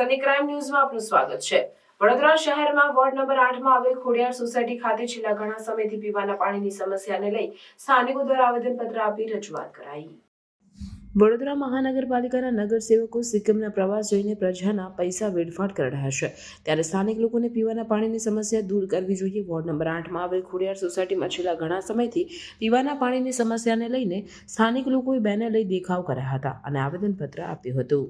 Sunny crime ન્યૂઝમાં આપનું સ્વાગત છે। વડોદરા શહેરમાં વોર્ડ નંબર 8માં આવેલ ખોડિયાર સોસાયટી ખાતે છેલ્લા ઘણા સમયથી પીવાના પાણીની સમસ્યાને લઈ સ્થાનિકો દ્વારા આવેદનપત્ર આપી રજૂઆત કરાઈ। વડોદરા મહાનગરપાલિકાના નગરસેવકો સિક્કિમના પ્રવાસ જઈને પ્રજાના પૈસા વેડફાટ કરી રહ્યા છે, ત્યારે સ્થાનિક લોકોને પીવાના પાણીની સમસ્યા દૂર કરવી જોઈએ। વોર્ડ નંબર 8માં આવેલ ખોડિયાર સોસાયટીમાં છેલ્લા ઘણા સમયથી પીવાના પાણીની સમસ્યાને લઈને સ્થાનિક લોકોએ બેનર લઈ દેખાવ કર્યા હતા અને આવેદનપત્ર આપ્યું હતું।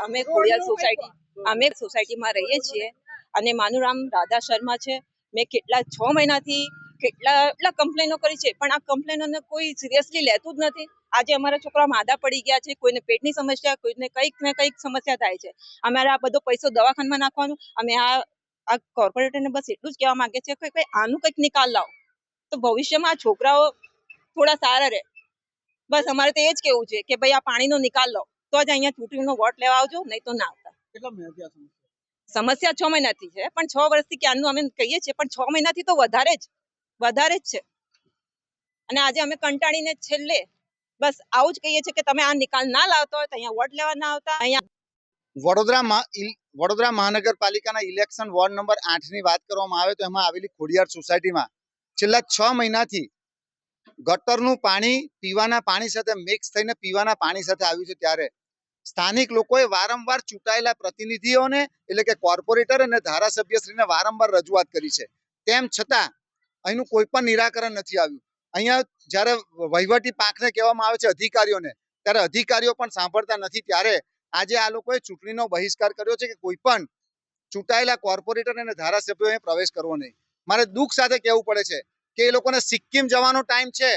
અમે ખોડિયાર સોસાયટીમાં રહીએ છીએ અને મારું નામ રાધા શર્મા છે। મેં કેટલા 6 મહિનાથી કેટલા કમ્પ્લેનો કરી છે, પણ આ કમ્પ્લેનોને કોઈ સિરિયસલી લેતું જ નથી। આજે અમારા છોકરા માંદા પડી ગયા છે, કોઈને પેટની સમસ્યા, કોઈને કંઈક ને કંઈક સમસ્યા થાય છે। અમારે આ બધો પૈસો દવાખાનામાં નાખવાનું। અમે આ કોર્પોરેટરને બસ એટલું જ કહેવા માંગે છે કે ભાઈ આનું કંઈક નિકાલ લાવો, તો ભવિષ્યમાં આ છોકરાઓ થોડા સારા રહે। બસ અમારે તો એ જ કહેવું છે કે ભાઈ આ પાણીનો નિકાલ લો, તો જ અહીંયા ચૂંટણીનો વોટ લેવા આવજો, નહીં તો ના આવતા। કેટલા મહિનાથી આ સમસ્યા 6 મહિનાથી છે, પણ 6 વર્ષથી ક્યારનું અમે કહીએ છીએ, પણ 6 મહિનાથી તો વધારે જ છે। અને આજે અમે કંટાળીને છેલ્લે બસ આવું જ કહીએ છીએ કે તમે આ નિકાલ ના લાવતો હોય તો અહીંયા વોટ લેવા ના આવતા। અહીંયા વડોદરા મહાનગરપાલિકાના ઇલેક્શન વોર્ડ નંબર 8 ની વાત કરવામાં આવે તો એમાં આવેલી ખોડિયાર સોસાયટીમાં છેલ્લા 6 મહિનાથી ગટરનું પાણી પીવાના પાણી સાથે મિક્સ થઈને પીવાના પાણી સાથે આવ્યું છે, ત્યારે સ્થાનિક લોકોએ વારંવાર ચૂંટાયેલા પ્રતિનિધિઓને એટલે કે કોર્પોરેટર અને ધારાસભ્યશ્રીને વારંવાર રજૂઆત કરી છે, તેમ છતાં અહીંનું કોઈ પણ નિરાકરણ નથી આવ્યું। અહીંયા જ્યારે વહીવટી પાંખને કહેવામાં આવે છે અધિકારીઓને, ત્યારે અધિકારીઓ પણ સાંભળતા નથી। ત્યારે આજે આ લોકોએ ચૂંટણીનો બહિષ્કાર કર્યો છે કે કોઈ પણ ચૂંટાયેલા કોર્પોરેટર અને ધારાસભ્યોએ પ્રવેશ કરવો નહીં। મારે દુઃખ સાથે કહેવું પડે છે કે એ લોકોને સિક્કિમ જવાનો ટાઈમ છે,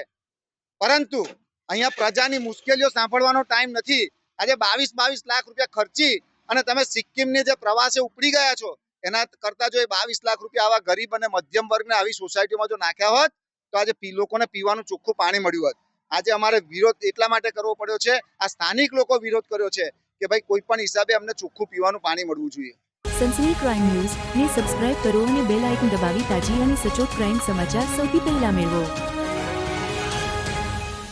પરંતુ અહીંયા પ્રજાની મુશ્કેલીઓ સાંભળવાનો ટાઈમ નથી। આજે 22 લાખ રૂપિયા ખર્ચી અને તમે સિક્કિમની જે પ્રવાસે ઉપડી ગયા છો, એના કરતા જો એ 22 લાખ રૂપિયા આવા ગરીબ અને મધ્યમ વર્ગને આવી સોસાયટીમાં જો નાખ્યા હોત તો આજે લોકોને પીવાનું ચોખ્ખું પાણી મળ્યું હોત। આજે અમારે વિરોધ એટલા માટે કરવો પડ્યો છે, આ સ્થાનિક લોકો વિરોધ કર્યો છે કે ભાઈ કોઈ પણ હિસાબે અમને ચોખ્ખું પીવાનું પાણી મળવું જોઈએ। સનસની ક્રાઇમ ન્યૂઝ ને સબસ્ક્રાઇબ કરો અને બેલ આઇકન દબાવી તાજી અને સચોટ ક્રાઇમ સમાચાર સૌથી પહેલા મેળવો।